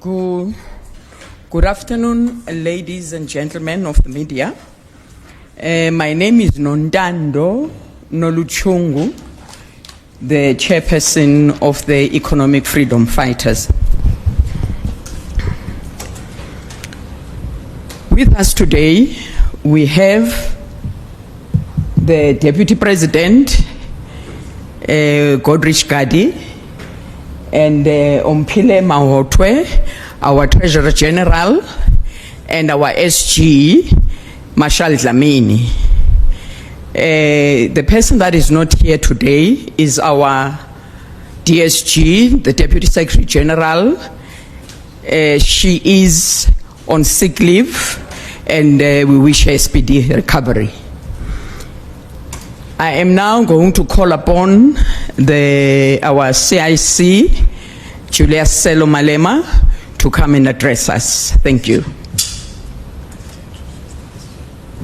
Good afternoon, ladies and gentlemen of the media. My name is Nondando Noluchungu, the chairperson of the Economic Freedom Fighters. With us today, we have the Deputy President, Godrich Gadi, and Ompile Mahotwe, our Treasurer General, and our SG, Marshal Dlamini. The person that is not here today is our DSG, the Deputy Secretary General. She is on sick leave, and we wish her a speedy recovery. I am now going to call upon our CIC, Julius Selo Malema, to come and address us. Thank you.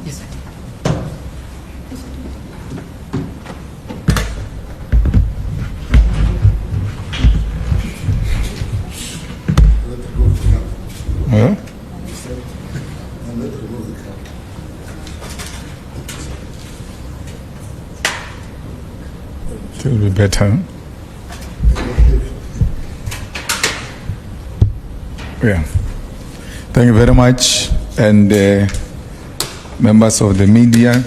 Yes, it will be better. Yeah. Thank you very much, and members of the media,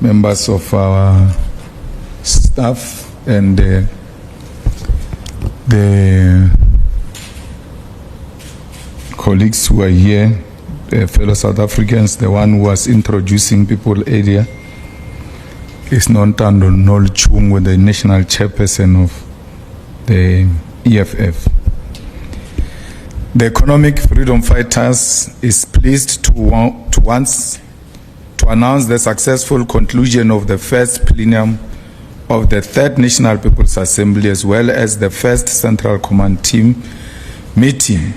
members of our staff, and the colleagues who are here, fellow South Africans. The one who was introducing people earlier is Nontando Noluchungu, the national chairperson of the EFF. The Economic Freedom Fighters is pleased to announce the successful conclusion of the first plenum of the Third National People's Assembly, as well as the first Central Command Team meeting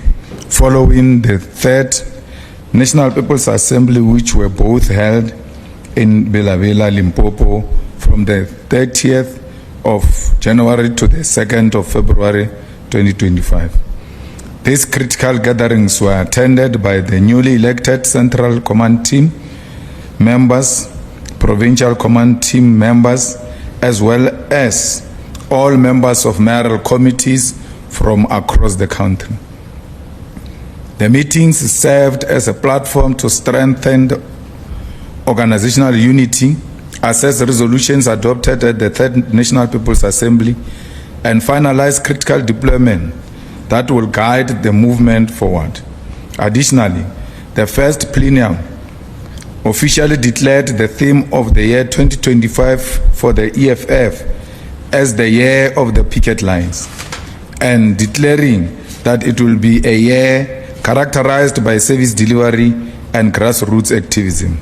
following the Third National People's Assembly, which were both held in Bela, Limpopo, from the 30th of January to the 2nd of February 2025. These critical gatherings were attended by the newly elected Central Command Team members, Provincial Command Team members, as well as all members of mayoral committees from across the country. The meetings served as a platform to strengthen organizational unity, assess resolutions adopted at the Third National People's Assembly, and finalize critical deployment that will guide the movement forward. Additionally, the first plenum officially declared the theme of the year 2025 for the EFF as the year of the picket lines, and declaring that it will be a year characterized by service delivery and grassroots activism.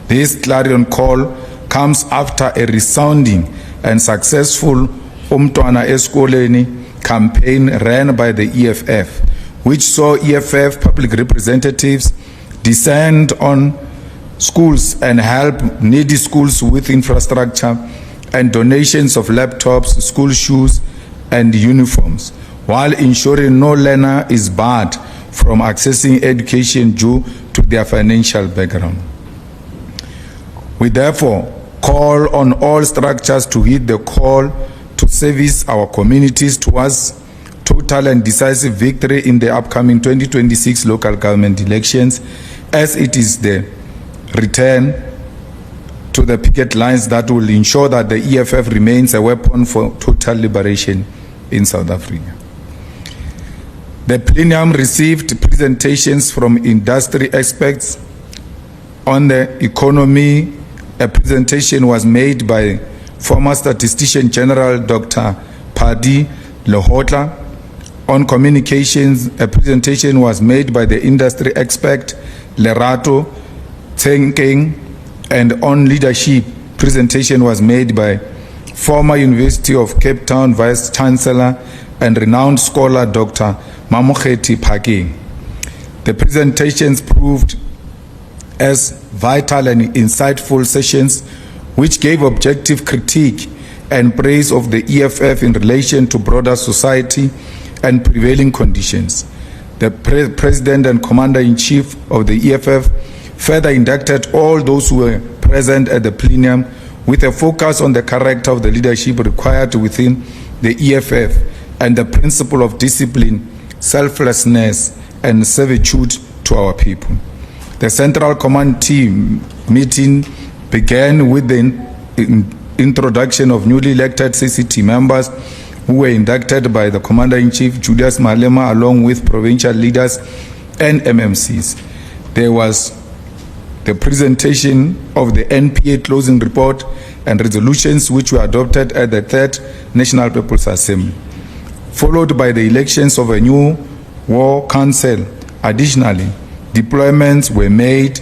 This clarion call comes after a resounding and successful Umntwana Eskoleni campaign ran by the EFF, which saw EFF public representatives descend on schools and help needy schools with infrastructure and donations of laptops, school shoes, and uniforms, while ensuring no learner is barred from accessing education due to their financial background. We therefore call on all structures to heed the call to service our communities towards total and decisive victory in the upcoming 2026 local government elections, as it is the return to the picket lines that will ensure that the EFF remains a weapon for total liberation in South Africa. The plenum received presentations from industry experts on the economy. A presentation was made by former Statistician General Dr. Padi Lehotla. On communications, a presentation was made by the industry expert Lerato Tsenkeng, and on leadership, presentation was made by former University of Cape Town Vice Chancellor and renowned scholar Dr. Mamokgethi Phakeng. The presentations proved as vital and insightful sessions which gave objective critique and praise of the EFF in relation to broader society and prevailing conditions. The President and Commander-in-Chief of the EFF further inducted all those who were present at the plenum with a focus on the character of the leadership required within the EFF and the principle of discipline, selflessness, and servitude to our people. The Central Command team meeting began with the introduction of newly elected CCT members who were inducted by the Commander-in-Chief Julius Malema along with provincial leaders and MMCs. There was the presentation of the NPA closing report and resolutions which were adopted at the Third National People's Assembly, followed by the elections of a new war council. Additionally, deployments were made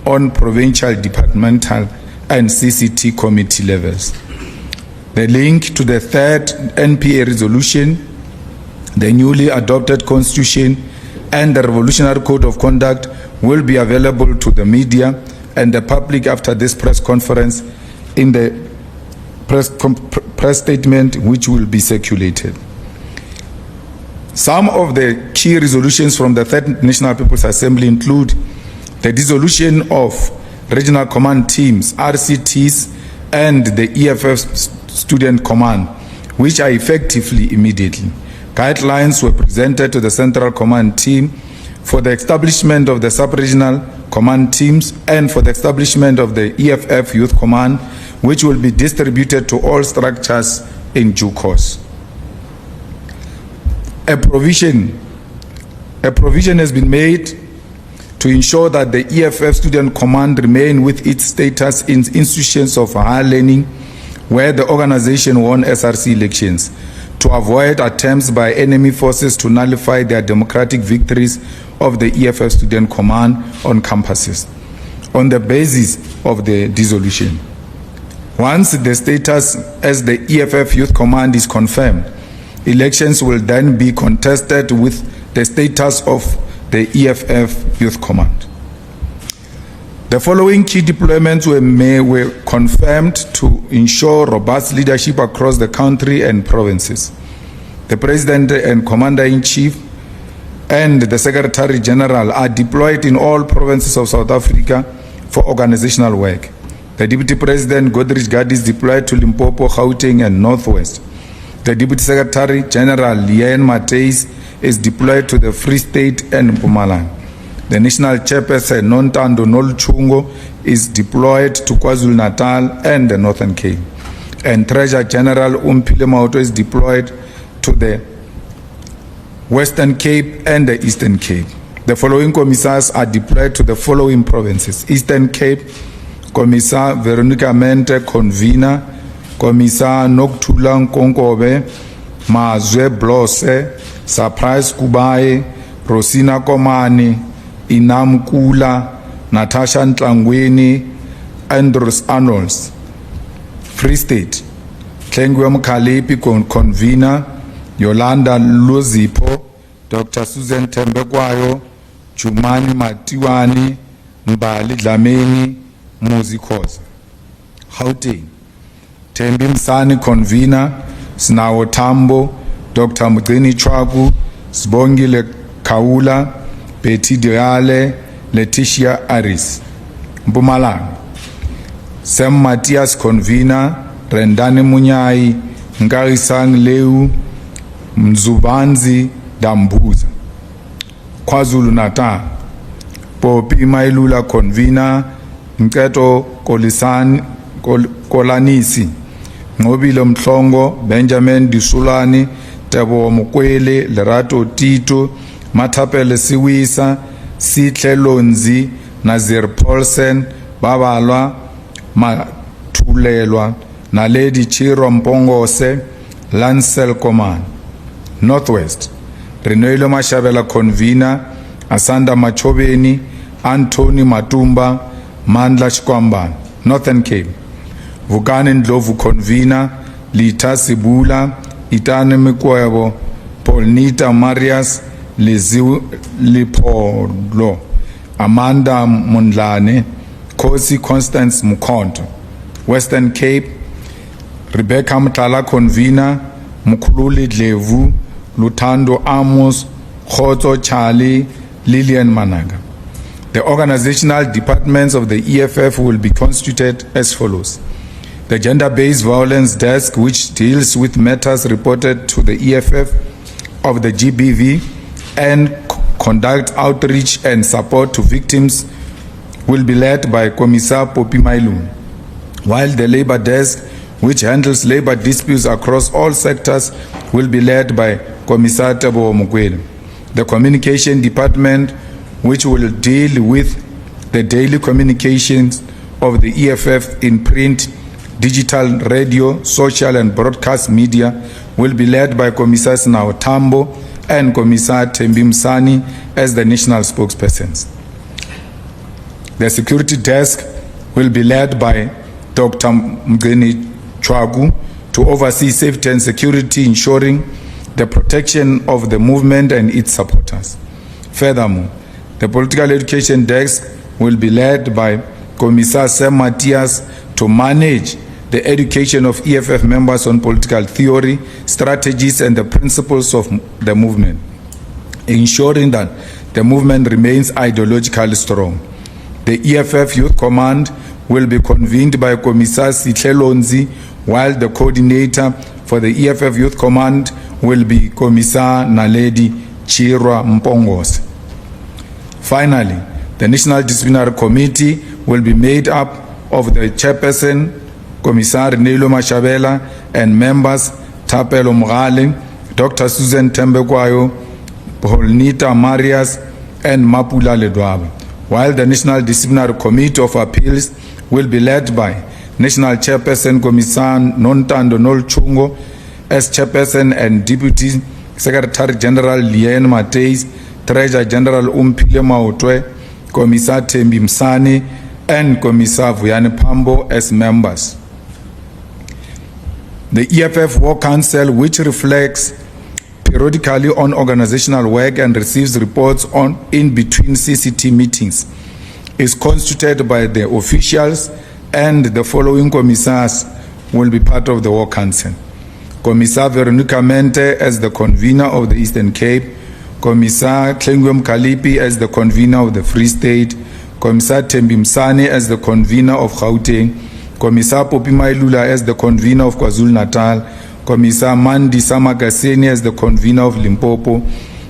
on provincial, departmental, and CCT committee levels. The link to the third NPA resolution, the newly adopted constitution, and the Revolutionary Code of Conduct will be available to the media and the public after this press conference in the press statement which will be circulated. Some of the key resolutions from the Third National People's Assembly include the dissolution of regional command teams, RCTs, and the EFF Student Command, which are effectively immediately. Guidelines were presented to the Central Command team for the establishment of the sub-regional command teams and for the establishment of the EFF Youth Command, which will be distributed to all structures in due course. A provision has been made to ensure that the EFF Student Command remain with its status in institutions of higher learning where the organization won SRC elections, to avoid attempts by enemy forces to nullify their democratic victories of the EFF Student Command on campuses on the basis of the dissolution. Once the status as the EFF Youth Command is confirmed, elections will then be contested with the status of the EFF Youth Command. The following key deployments were confirmed to ensure robust leadership across the country and provinces. The President and Commander-in-Chief and the Secretary General are deployed in all provinces of South Africa for organizational work. The Deputy President, Godrich Gadi, is deployed to Limpopo, Gauteng, and Northwest. The Deputy Secretary General, Liane Mateis, is deployed to the Free State and Mpumalanga. The National Chairperson, Nontando Noluchungo, is deployed to KwaZulu-Natal and the Northern Cape. And Treasurer General Umphile Mauto is deployed to the Western Cape and the Eastern Cape. The following commissars are deployed to the following provinces: Eastern Cape, Commissar Veronica Mente, convener; Commissar Nokthula Nkonkobe, Mazwe Blose, Surprise Kubaye, Rosina Komani, Inam Kula, Natasha Ntlangweni, Andrews Arnolds. Free State, Tlengwe Mkhalipi, convener; Yolanda Lozipho, Dr. Susan Tembekwayo, Jumani Matiwani, Mbali Dlamini, Muzikhoza. Gauteng, Thembi Msani, convener; Sinawo Tambo, Dr. Mugcini Chwaku, Sibongile Kaula, Betty Deale, Letitia Aris. Mpumalanga, Sam Matthias, convener; Rendani Munyai, Ngarisang Leu, Mzubanzi Dambuza. KwaZulu-Natal, Popi Mailula, convener; Mketo Kolanisi, Ngobile Mhlongo, Benjamin Disulani, Tebo Mokwele, Lerato Tito, Matapele Siwisa, Sitle Lonzi, Nazir Paulsen, Babalwa Matulelwa, Naledi Chiro Mpongose, Lancel Command. Northwest, Renoilo Mashabela, convener; Asanda Machobeni, Anthony Matumba, Mandla Chikwamba. Northern Cape, Vukani Ndlovu, convener; Lita Sibula, Itane Mikwebo, Polnita Marias, Lipolo, Amanda Mundlane, Kosi Constance Mukonto. Western Cape, Rebecca Mtala, convener; Mkhululi Dlevu, Lutando Amos, Khotso Charlie, Lillian Managa. The organizational departments of the EFF will be constituted as follows. The Gender-Based Violence Desk, which deals with matters reported to the EFF of the GBV and conduct outreach and support to victims, will be led by Commissar Poppy Mailun, while the Labor Desk, which handles labor disputes across all sectors, will be led by Commissar Tebo Mukwele. The Communication Department, which will deal with the daily communications of the EFF in print, digital, radio, social and broadcast media, will be led by Commissar Snao Tambo and Commissar Thembi Msani as the national spokespersons. The security desk will be led by Dr. Mgeni Chwagu to oversee safety and security, ensuring the protection of the movement and its supporters. Furthermore, the political education desk will be led by Commissar Sam Matthias to manage the education of EFF members on political theory, strategies, and the principles of the movement, ensuring that the movement remains ideologically strong. The EFF Youth Command will be convened by Commissar Sihle Lonzi, while the coordinator for the EFF Youth Command will be Commissar Naledi Chirwa Mpongos. Finally, the National Disciplinary Committee will be made up of the chairperson, Commissar Nelo Mashabela, and members Tapelo Mgale, Dr. Susan Tembekwayo, Polnita Marias, and Mapula Ledwaba, while the National Disciplinary Committee of Appeals will be led by National Chairperson Commissar Nontando Nolchungo as Chairperson and Deputy Secretary General Lien Mateis, Treasurer General Umpile Maotwe, Commissar Thembi Msani, and Commissar Vuyani Pambo as members. The EFF War Council, which reflects periodically on organizational work and receives reports on in between CCT meetings, is constituted by the officials, and the following commissars will be part of the War Council. Commissar Veronica Mente as the convener of the Eastern Cape, Commissar Klengwem Kalipi as the convener of the Free State, Commissar Thembi Msani as the convener of Gauteng, Commissar Poppy Mailula as the convener of KwaZulu-Natal, Commissar Mandi Samagaseni as the convener of Limpopo,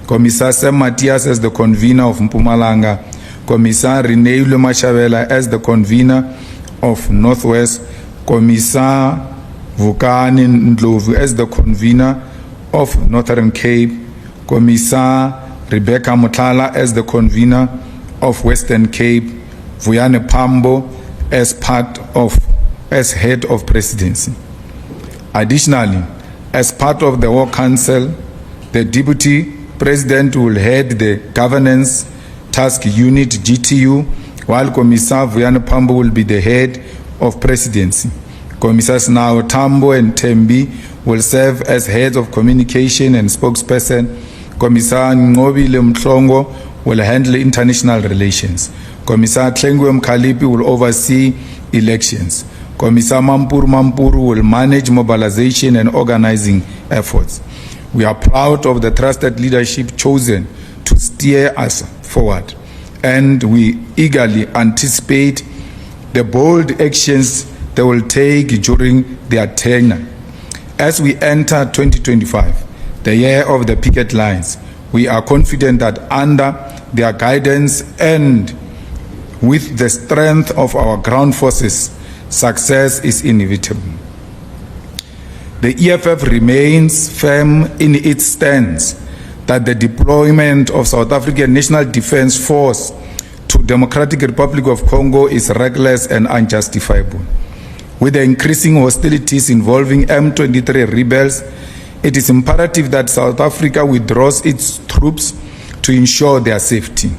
Commissar Sam Matthias as the convener of Mpumalanga, Commissar Reneilo Mashabela as the convener of Northwest, Commissar Vukani Ndlovu as the convener of Northern Cape, Commissar Rebecca Mutlala as the convener of Western Cape, Vuyani Pambo as head of presidency. Additionally, as part of the War Council, the Deputy President will head the Governance Task Unit GTU, while Commissar Vuyani Pambo will be the head of presidency. Commissars Nao Tambo and Thembi will serve as heads of communication and spokesperson. Commissar Ngobile Mhlongo will handle international relations. Commissar Klengwem Kalipi will oversee elections. Commissar Mampuru will manage mobilization and organizing efforts. We are proud of the trusted leadership chosen to steer us forward, and we eagerly anticipate the bold actions they will take during their tenure. As we enter 2025, the year of the picket lines, we are confident that under their guidance and with the strength of our ground forces, success is inevitable. The EFF remains firm in its stance that the deployment of South African National Defence Force to Democratic Republic of Congo is reckless and unjustifiable. With the increasing hostilities involving M23 rebels, it is imperative that South Africa withdraws its troops to ensure their safety.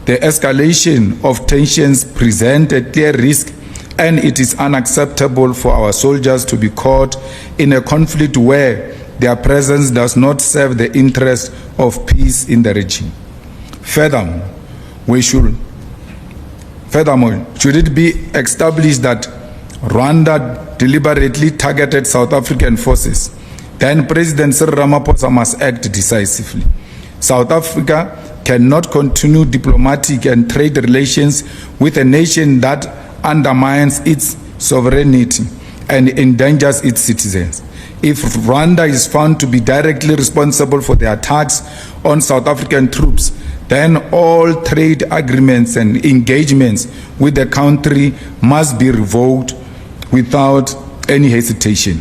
The escalation of tensions presents a clear risk, and it is unacceptable for our soldiers to be caught in a conflict where their presence does not serve the interest of peace in the region. Furthermore, should it be established that Rwanda deliberately targeted South African forces, then President Cyril Ramaphosa must act decisively. South Africa cannot continue diplomatic and trade relations with a nation that undermines its sovereignty and endangers its citizens. If Rwanda is found to be directly responsible for the attacks on South African troops, then all trade agreements and engagements with the country must be revoked without any hesitation.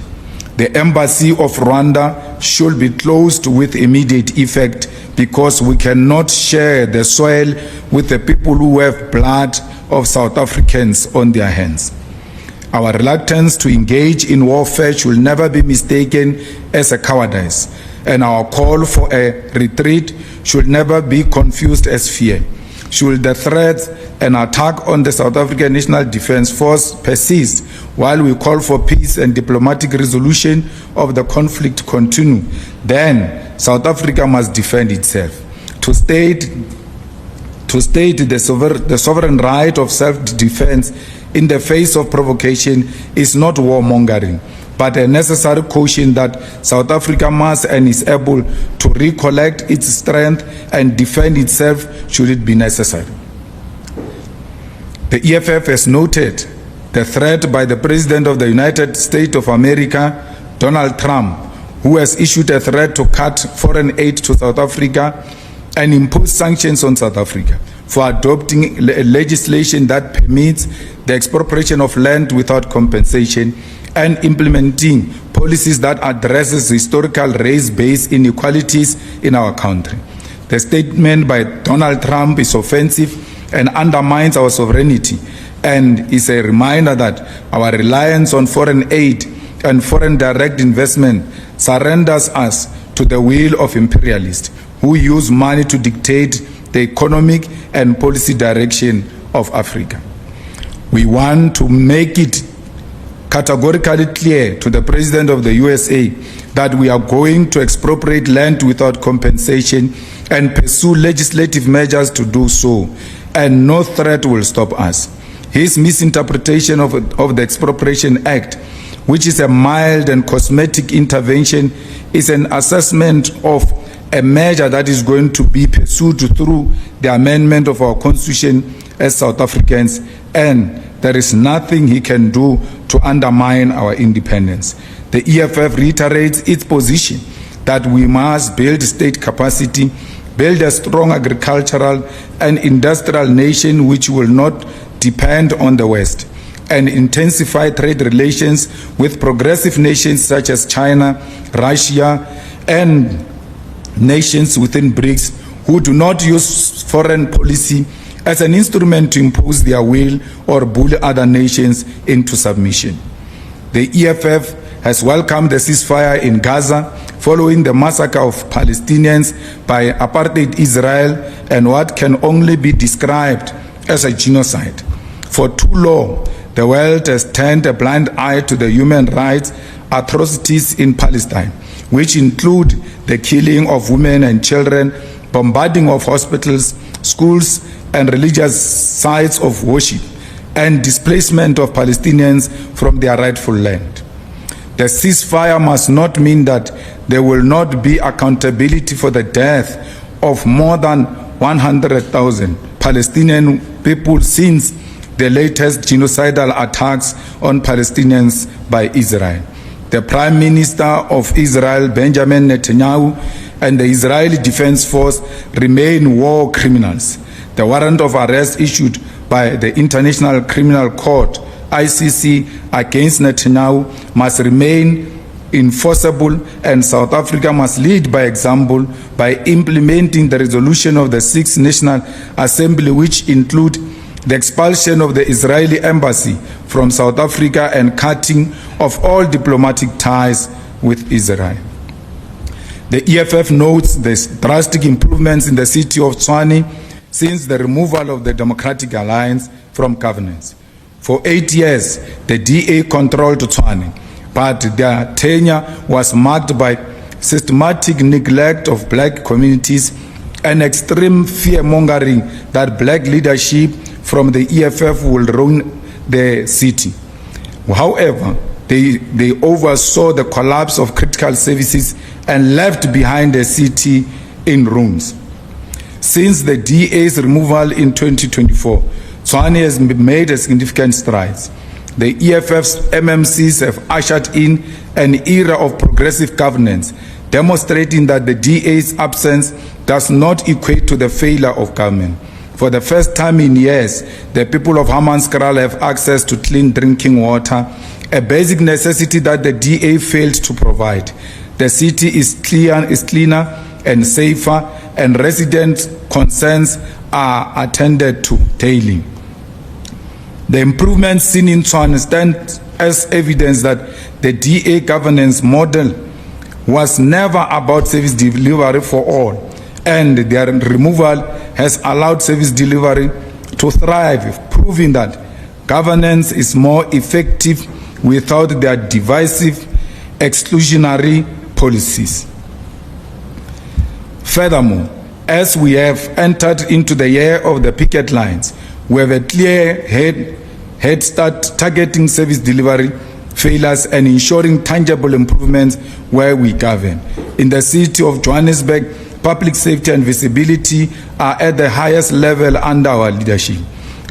The embassy of Rwanda should be closed with immediate effect because we cannot share the soil with the people who have blood of South Africans on their hands. Our reluctance to engage in warfare should never be mistaken as a cowardice, and our call for a retreat should never be confused as fear. Should the threats and attack on the South African National Defence Force persist while we call for peace and diplomatic resolution of the conflict continue, then South Africa must defend itself. To state the sovereign right of self-defense in the face of provocation is not warmongering, but a necessary caution that South Africa must and is able to recollect its strength and defend itself should it be necessary. The EFF has noted the threat by the President of the United States of America, Donald Trump, who has issued a threat to cut foreign aid to South Africa and impose sanctions on South Africa for adopting legislation that permits the expropriation of land without compensation and implementing policies that addresses historical race-based inequalities in our country. The statement by Donald Trump is offensive and undermines our sovereignty and is a reminder that our reliance on foreign aid and foreign direct investment surrenders us to the will of imperialists who use money to dictate the economic and policy direction of Africa. We want to make it categorically clear to the President of the USA that we are going to expropriate land without compensation and pursue legislative measures to do so, and no threat will stop us. His misinterpretation of the Expropriation Act, which is a mild and cosmetic intervention, is an assessment of a measure that is going to be pursued through the amendment of our Constitution as South Africans, and there is nothing he can do to undermine our independence. The EFF reiterates its position that we must build state capacity, build a strong agricultural and industrial nation which will not depend on the West, and intensify trade relations with progressive nations such as China, Russia, and nations within BRICS who do not use foreign policy as an instrument to impose their will or bully other nations into submission. The EFF has welcomed the ceasefire in Gaza following the massacre of Palestinians by apartheid Israel and what can only be described as a genocide. For too long, the world has turned a blind eye to the human rights atrocities in Palestine, which include the killing of women and children, bombarding of hospitals, schools, and religious sites of worship, and displacement of Palestinians from their rightful land. The ceasefire must not mean that there will not be accountability for the death of more than 100,000 Palestinian people since the latest genocidal attacks on Palestinians by Israel. The Prime Minister of Israel, Benjamin Netanyahu, and the Israeli Defense Force remain war criminals. The warrant of arrest issued by the International Criminal Court, ICC, against Netanyahu must remain enforceable, and South Africa must lead by example by implementing the resolution of the Sixth National Assembly, which include the expulsion of the Israeli embassy from South Africa and cutting of all diplomatic ties with Israel. The EFF notes the drastic improvements in the city of Tshwane since the removal of the Democratic Alliance from governance. For 8 years, the DA controlled Tshwane, but their tenure was marked by systematic neglect of black communities and extreme fear-mongering that black leadership from the EFF will ruin the city. However, they oversaw the collapse of critical services and left behind a city in rooms. Since the DA's removal in 2024, Tshwane has made a significant strides. The EFF's MMCs have ushered in an era of progressive governance, demonstrating that the DA's absence does not equate to the failure of government. For the first time in years, the people of Hammanskraal have access to clean drinking water, a basic necessity that the DA failed to provide. The city is cleaner and safer, and resident concerns are attended to daily. The improvements seen in Tshwane stand as evidence that the DA governance model was never about service delivery for all, and their removal has allowed service delivery to thrive, proving that governance is more effective without their divisive, exclusionary policies. Furthermore, as we have entered into the year of the picket lines, we have a clear head start targeting service delivery failures and ensuring tangible improvements where we govern. In the city of Johannesburg, public safety and visibility are at the highest level under our leadership.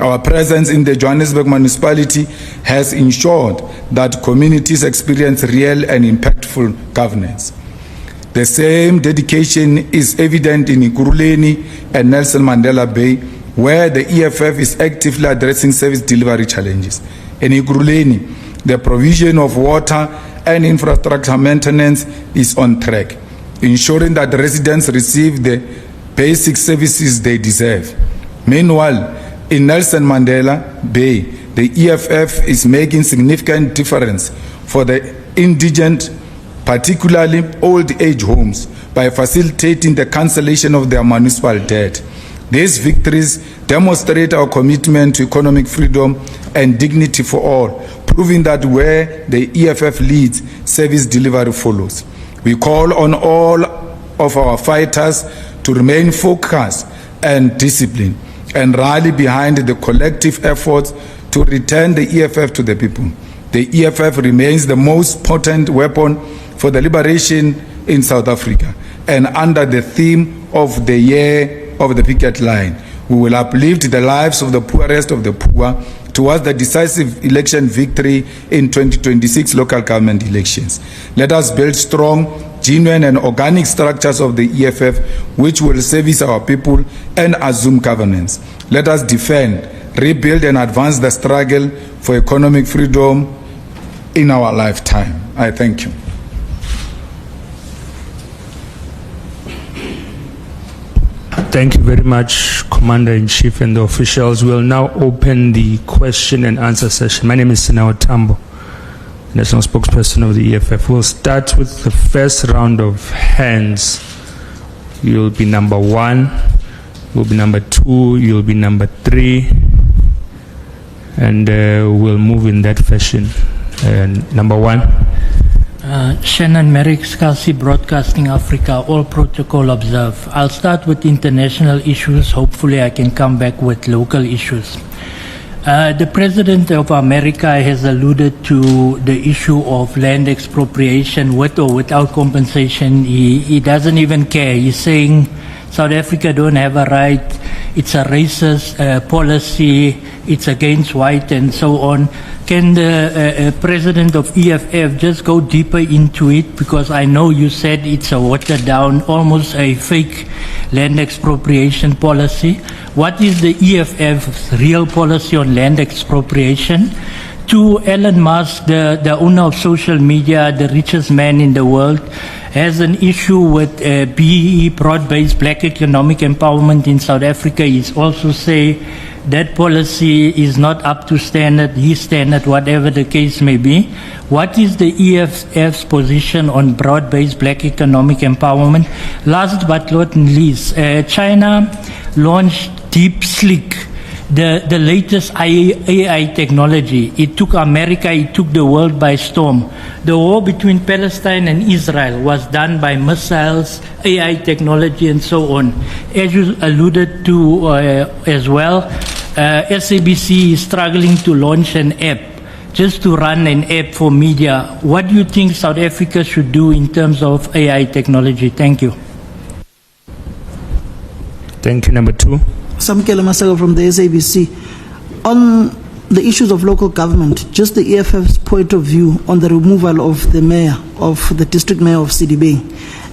Our presence in the Johannesburg municipality has ensured that communities experience real and impactful governance. The same dedication is evident in Ekurhuleni and Nelson Mandela Bay, where the EFF is actively addressing service delivery challenges. In Ekurhuleni, the provision of water and infrastructure maintenance is on track, ensuring that residents receive the basic services they deserve. Meanwhile, in Nelson Mandela Bay, the EFF is making significant difference for the indigent, particularly old age homes, by facilitating the cancellation of their municipal debt. These victories demonstrate our commitment to economic freedom and dignity for all, proving that where the EFF leads, service delivery follows. We call on all of our fighters to remain focused and disciplined and rally behind the collective efforts to return the EFF to the people. The EFF remains the most potent weapon for the liberation in South Africa, and under the theme of the year of the picket line, we will uplift the lives of the poorest of the poor towards the decisive election victory in 2026 local government elections. Let us build strong, genuine and organic structures of the EFF which will service our people and assume governance. Let us defend, rebuild and advance the struggle for economic freedom in our lifetime. I thank you. Thank you very much, Commander-in-Chief and the officials. We'll now open the question and answer session. My name is Sinawa Tambo, National Spokesperson of the EFF. We'll start with the first round of hands. You'll be number 1, you'll be number 2, you'll be number 3, and we'll move in that fashion. Number 1. Shannon Merrick, Scalzi Broadcasting Africa, all protocol observed. I'll start with international issues. Hopefully I can come back with local issues. The President of America has alluded to the issue of land expropriation with or without compensation. He doesn't even care. He's saying South Africa don't have a right, it's a racist policy, it's against white and so on. Can the President of EFF just go deeper into it? Because I know you said it's a watered down, almost a fake land expropriation policy. What is the EFF's real policy on land expropriation? To Elon Musk, the owner of social media, the richest man in the world, has an issue with BEE, broad-based black economic empowerment in South Africa. He's also say that policy is not up to standard, his standard, whatever the case may be. What is the EFF's position on broad-based black economic empowerment? Last but not least, China launched DeepSeek, the latest AI technology. It took America, it took the world by storm. The war between Palestine and Israel was done by missiles, AI technology, and so on. As you alluded to as well, SABC is struggling to launch an app, just to run an app for media. What do you think South Africa should do in terms of AI technology? Thank you. Thank you. Number 2. Samkele Masego from the SABC. On the issues of local government, just the EFF's point of view on the removal of the mayor, of the district mayor of Sidibeng,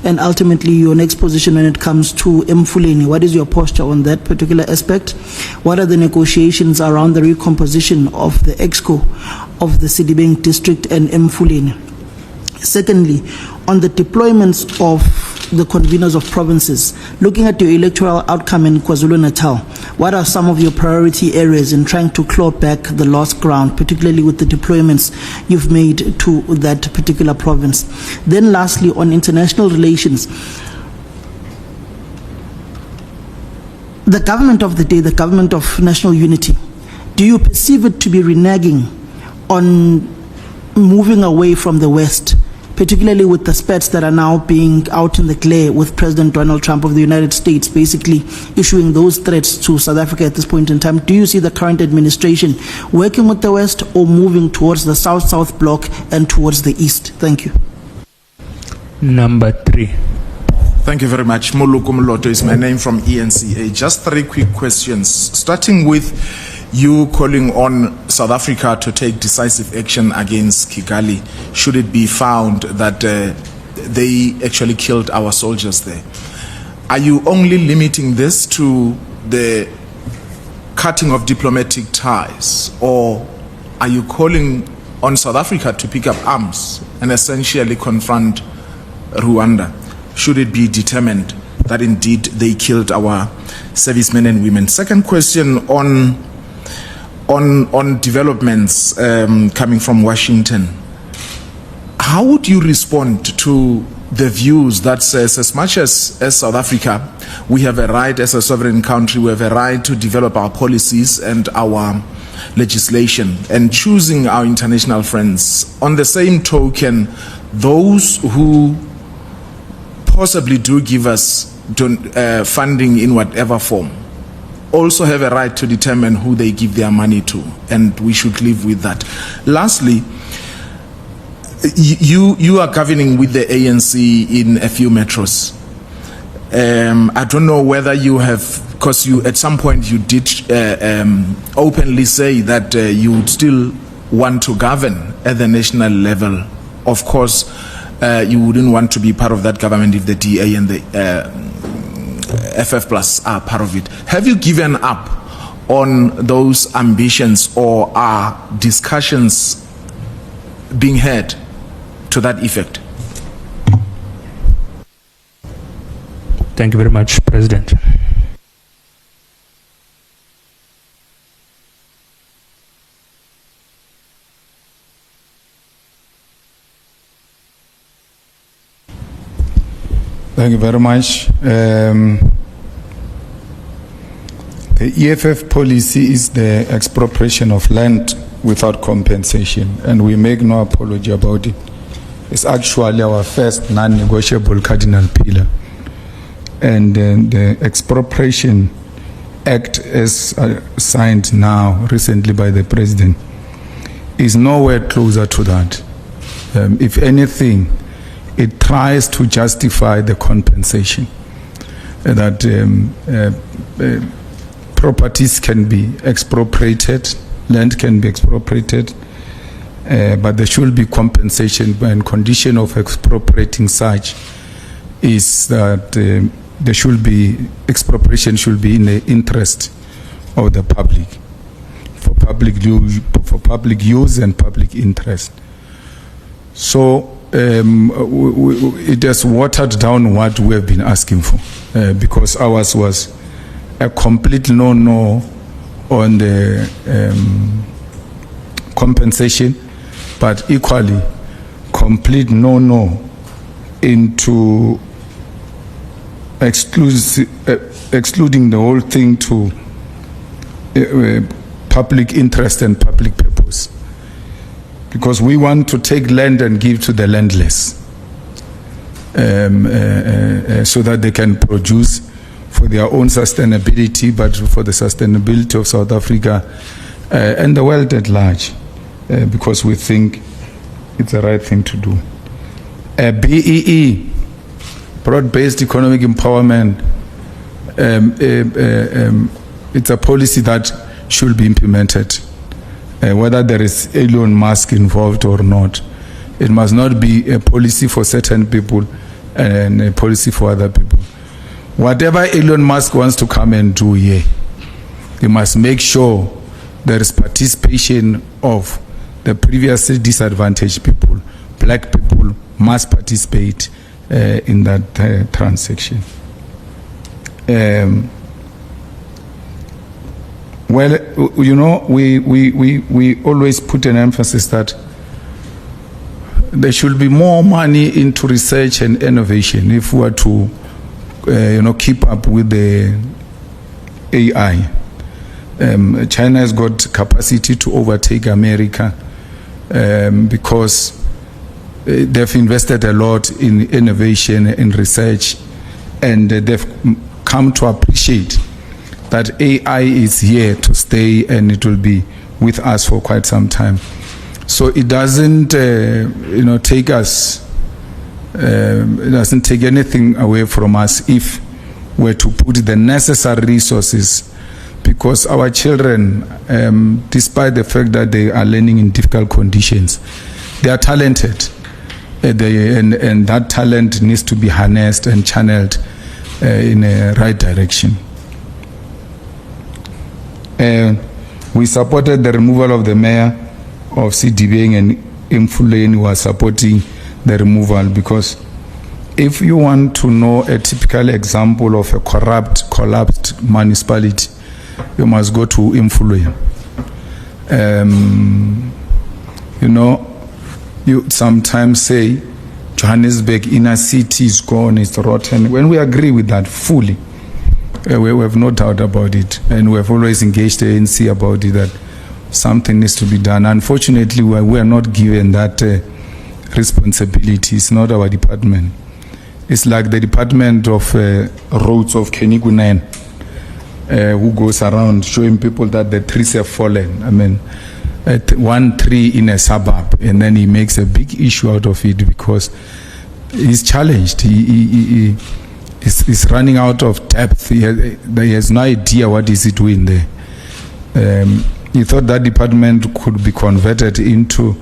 and ultimately your next position when it comes to Mfuleni. What is your posture on that particular aspect? What are the negotiations around the recomposition of the EXCO of the Sidibeng district and Mfuleni? Secondly, on the deployments of the conveners of provinces, looking at your electoral outcome in KwaZulu-Natal, what are some of your priority areas in trying to claw back the lost ground, particularly with the deployments you've made to that particular province? Then lastly, on international relations, the government of the day, the government of national unity, do you perceive it to be reneging on moving away from the West, particularly with the spats that are now being out in the glare with President Donald Trump of the United States basically issuing those threats to South Africa at this point in time? Do you see the current administration working with the West or moving towards the South-South bloc and towards the East? Thank you. Number 3. Thank you very much. Muluku Mloto is my name from ENCA. Just 3 quick questions, starting with you calling on South Africa to take decisive action against Kigali should it be found that they actually killed our soldiers there. Are you only limiting this to the cutting of diplomatic ties, or are you calling on South Africa to pick up arms and essentially confront Rwanda should it be determined that indeed they killed our servicemen and women? Second question on developments coming from Washington. How would you respond to the views that says as much as South Africa, we have a right as a sovereign country, we have a right to develop our policies and our legislation and choosing our international friends. On the same token, those who possibly do give us funding in whatever form also have a right to determine who they give their money to, and we should live with that. Lastly, you are governing with the ANC in a few metros. I don't know whether you have, because you at some point you did openly say that you would still want to govern at the national level. Of course, you wouldn't want to be part of that government if the DA and the FF Plus are part of it. Have you given up on those ambitions, or are discussions being had to that effect? Thank you very much, President. Thank you very much. The EFF policy is the expropriation of land without compensation, and we make no apology about it. It's actually our first non-negotiable cardinal pillar. And the Expropriation Act, as signed now recently by the President, is nowhere closer to that. If anything, it tries to justify the compensation, that properties can be expropriated, land can be expropriated, but there should be compensation, and condition of expropriating such is that there should be, expropriation should be in the interest of the public, for public use and public interest. So it has watered down what we have been asking for, because ours was a complete no-no on the compensation, but equally complete no-no into excluding the whole thing to public interest and public purpose. Because we want to take land and give to the landless, so that they can produce for their own sustainability, but for the sustainability of South Africa and the world at large, because we think it's the right thing to do. BEE, broad-based economic empowerment, it's a policy that should be implemented, whether there is Elon Musk involved or not. It must not be a policy for certain people and a policy for other people. Whatever Elon Musk wants to come and do here, he must make sure there is participation of the previously disadvantaged people. Black people must participate in that transaction. Well, you know, we always put an emphasis that there should be more money into research and innovation if we are to, keep up with the AI. China has got capacity to overtake America because they've invested a lot in innovation and research, and they've come to appreciate that AI is here to stay and it will be with us for quite some time. So it doesn't, take us. It doesn't take anything away from us if we're to put the necessary resources, because our children, despite the fact that they are learning in difficult conditions, they are talented, and that talent needs to be harnessed and channeled in a right direction. We supported the removal of the mayor of Sidibeng and Imfuleni, who are supporting the removal, because if you want to know a typical example of a corrupt, collapsed municipality, you must go to Imfuleni. You sometimes say Johannesburg inner city is gone, it's rotten. When we agree with that fully, we have no doubt about it, and we have always engaged the ANC about it, that something needs to be done. Unfortunately, we are not given that responsibility. It's not our department. It's like the Department of Roads of Kenigunen, who goes around showing people that the trees have fallen. I mean, one tree in a suburb, and then he makes a big issue out of it because he's challenged. He's running out of depth. He has no idea what is he doing there. He thought that department could be converted into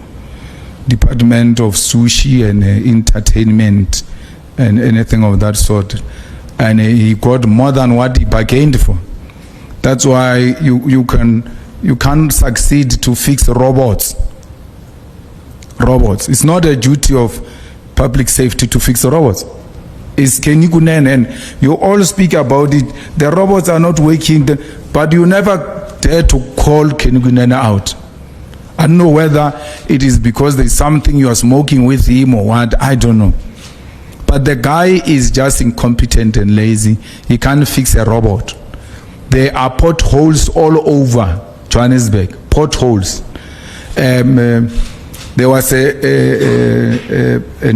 department of sushi and entertainment and anything of that sort, and he got more than what he bargained for. That's why you can't succeed to fix robots. It's not a duty of public safety to fix robots. It's Kenigunen, and you all speak about it. The robots are not working, but you never dare to call Kenigunen out. I don't know whether it is because there's something you are smoking with him or what, I don't know. But the guy is just incompetent and lazy. He can't fix a robot. There are potholes all over Johannesburg, potholes. There was an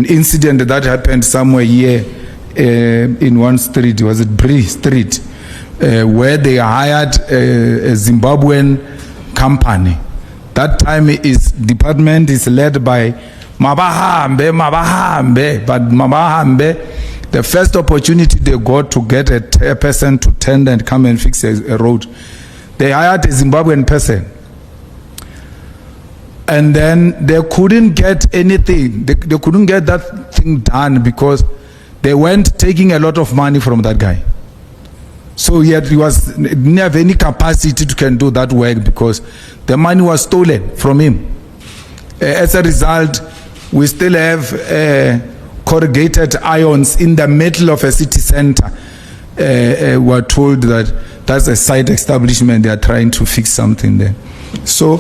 incident that happened somewhere here in one street, was it Bree Street, where they hired a Zimbabwean company. That time is department is led by Mabahambe, but Mabahambe, the first opportunity they got to get a person to tender and come and fix a road, they hired a Zimbabwean person. And then they couldn't get anything. They couldn't get that thing done because they weren't taking a lot of money from that guy. So he didn't have any capacity to can do that work because the money was stolen from him. As a result, we still have corrugated irons in the middle of a city center. We're told that that's a side establishment. They are trying to fix something there. So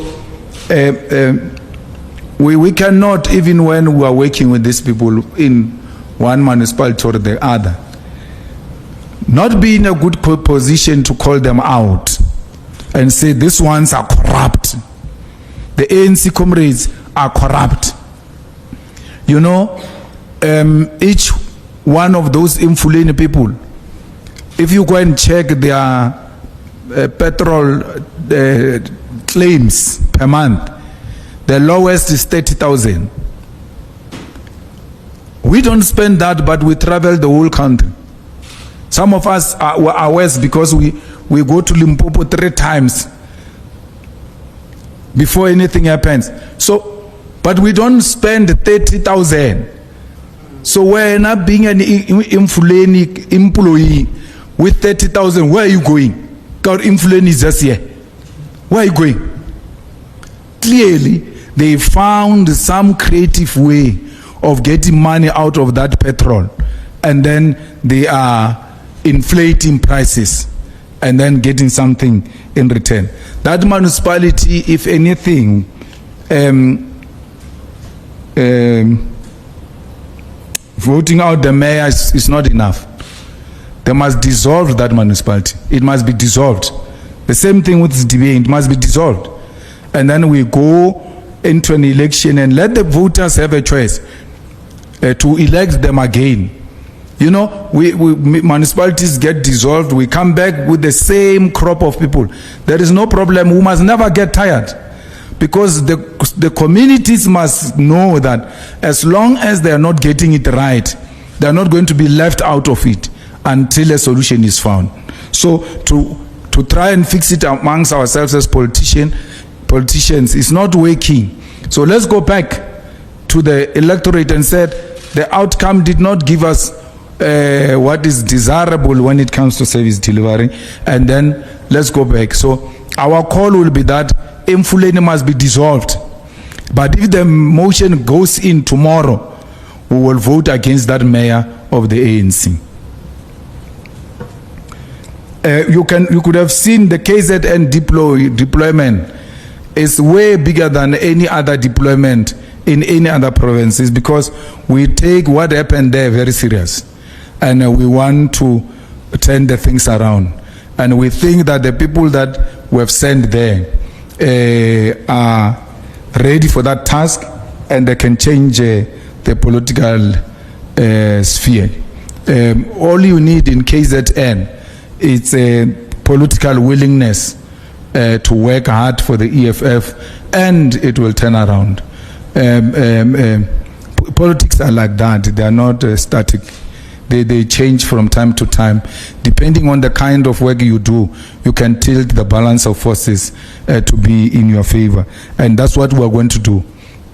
we cannot, even when we are working with these people in one municipality or the other, not be in a good position to call them out and say these ones are corrupt. The ANC comrades are corrupt. You know, each one of those Imfuleni people, if you go and check their petrol claims per month, the lowest is 30,000. We don't spend that, but we travel the whole country. Some of us are worse because we go to Limpopo 3 times before anything happens. So, but we don't spend 30,000. So we're not being an employee with 30,000. Where are you going? God, influence is just here. Where are you going? Clearly, they found some creative way of getting money out of that petrol, and then they are inflating prices and then getting something in return. That municipality, if anything, voting out the mayor is not enough. They must dissolve that municipality. It must be dissolved. The same thing with DBA, it must be dissolved. And then we go into an election and let the voters have a choice to elect them again. You know, municipalities get dissolved, we come back with the same crop of people. There is no problem, we must never get tired. Because the communities must know that as long as they are not getting it right, they are not going to be left out of it until a solution is found. So to try and fix it amongst ourselves as politicians is not working. So let's go back to the electorate and said the outcome did not give us what is desirable when it comes to service delivery, and then let's go back. So our call will be that Mfuleni must be dissolved. But if the motion goes in tomorrow, we will vote against that mayor of the ANC. You could have seen the KZN deployment is way bigger than any other deployment in any other provinces, because we take what happened there very serious, and we want to turn the things around. And we think that the people that we have sent there are ready for that task, and they can change the political sphere. All you need in KZN is a political willingness to work hard for the EFF, and it will turn around. Politics are like that. They are not static. They change from time to time. Depending on the kind of work you do, you can tilt the balance of forces to be in your favor. And that's what we're going to do.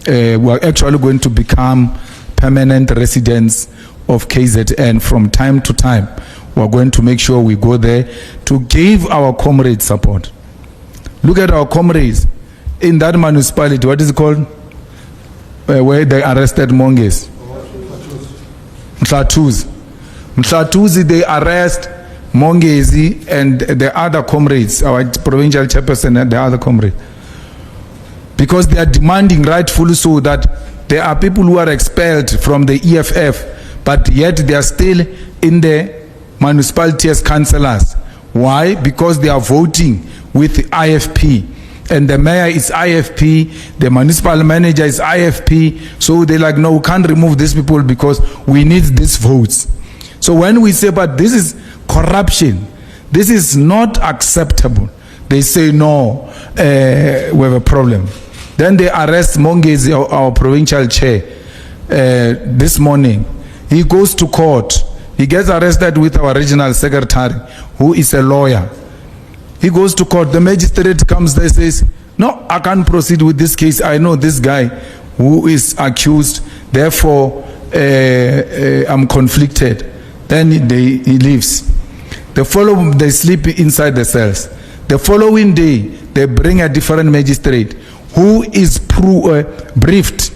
We're actually going to become permanent residents of KZN from time to time. We're going to make sure we go there to give our comrades support. Look at our comrades in that municipality. What is it called? Where they arrested Monges. Mhlatuzi, they arrest Mongezi and the other comrades, our provincial chairperson and the other comrades. Because they are demanding, rightfully so, that there are people who are expelled from the EFF, but yet they are still in the municipality as councillors. Why? Because they are voting with the IFP. And the mayor is IFP, the municipal manager is IFP, so they're like, no, we can't remove these people because we need these votes. So when we say, but this is corruption, this is not acceptable, they say, no, we have a problem. Then they arrest Mongezi, our provincial chair, this morning. He goes to court. He gets arrested with our regional secretary, who is a lawyer. He goes to court. The magistrate comes there and says, no, I can't proceed with this case. I know this guy who is accused. Therefore, I'm conflicted. Then he leaves. They sleep inside the cells. The following day, they bring a different magistrate who is briefed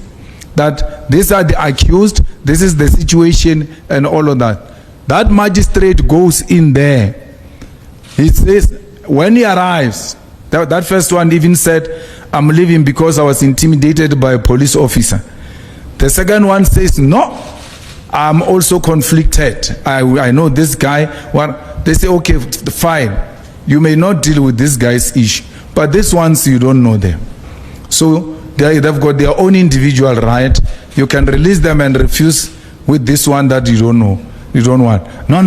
that these are the accused, this is the situation, and all of that. That magistrate goes in there. He says, when he arrives, that first one even said, I'm leaving because I was intimidated by a police officer. The second one says, no, I'm also conflicted. I know this guy. Well, they say, okay, fine. You may not deal with this guy's issue, but these ones, you don't know them. So they've got their own individual right. You can release them and refuse with this one that you don't know. You don't want. No.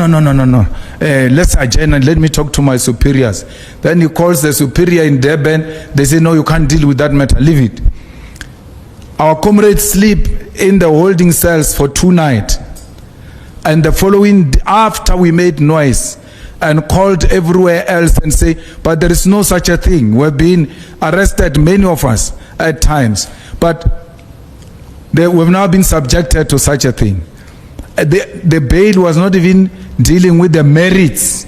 Let's adjourn and let me talk to my superiors. Then he calls the superior in Durban. They say, no, you can't deal with that matter. Leave it. Our comrades sleep in the holding cells for 2 nights. And the following, after we made noise and called everywhere else and say, but there is no such a thing. We've been arrested, many of us, at times. But we've now been subjected to such a thing. The bail was not even dealing with the merits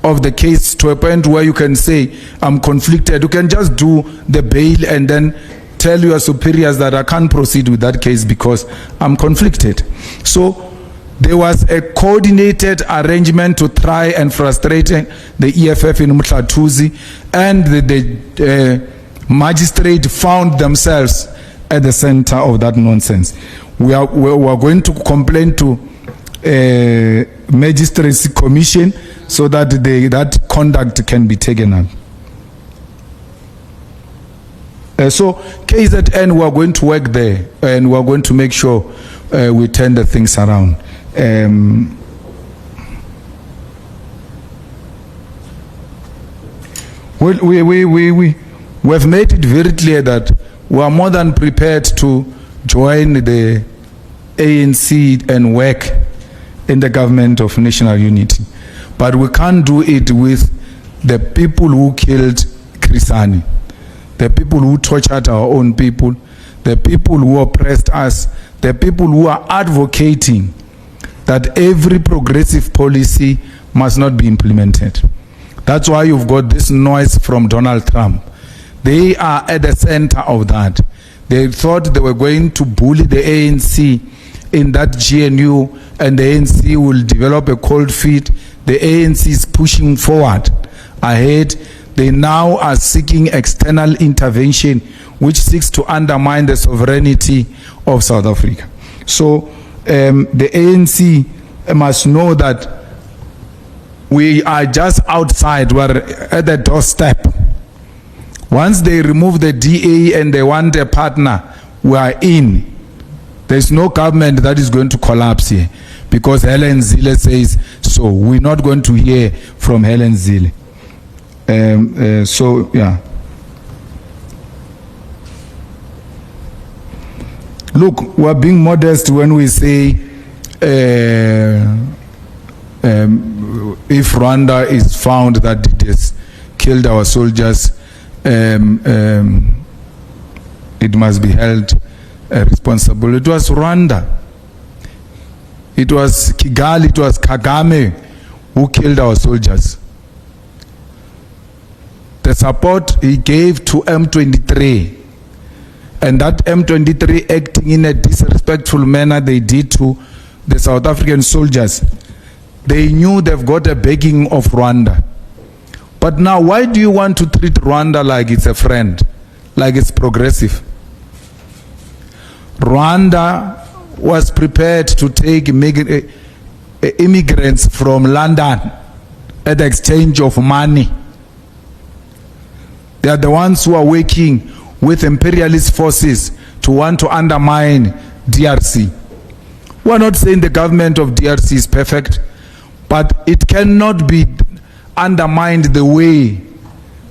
of the case to a point where you can say, I'm conflicted. You can just do the bail and then tell your superiors that I can't proceed with that case because I'm conflicted. So there was a coordinated arrangement to try and frustrate the EFF in Mhlatuzi, and the magistrate found themselves at the center of that nonsense. We are going to complain to Magistrates Commission so that that conduct can be taken up. So KZN, we are going to work there, and we are going to make sure we turn the things around. We've made it very clear that we are more than prepared to join the ANC and work in the government of national unity. But we can't do it with the people who killed Krisani, the people who tortured our own people, the people who oppressed us, the people who are advocating that every progressive policy must not be implemented. That's why you've got this noise from Donald Trump. They are at the center of that. They thought they were going to bully the ANC in that GNU, and the ANC will develop a cold feet. The ANC is pushing forward ahead. They now are seeking external intervention, which seeks to undermine the sovereignty of South Africa. So the ANC must know that we are just outside, we're at the doorstep. Once they remove the DA and they want a partner, we are in. There's no government that is going to collapse here because Helen Zille says so. We're not going to hear from Helen Zille. So, yeah. Look, we're being modest when we say if Rwanda is found that it has killed our soldiers, it must be held responsible. It was Rwanda. It was Kigali, it was Kagame who killed our soldiers. The support he gave to M23, and that M23 acting in a disrespectful manner they did to the South African soldiers, they knew they've got a backing of Rwanda. But now, why do you want to treat Rwanda like it's a friend, like it's progressive? Rwanda was prepared to take immigrants from London at the exchange of money. They are the ones who are working with imperialist forces to want to undermine DRC. We're not saying the government of DRC is perfect, but it cannot be undermined the way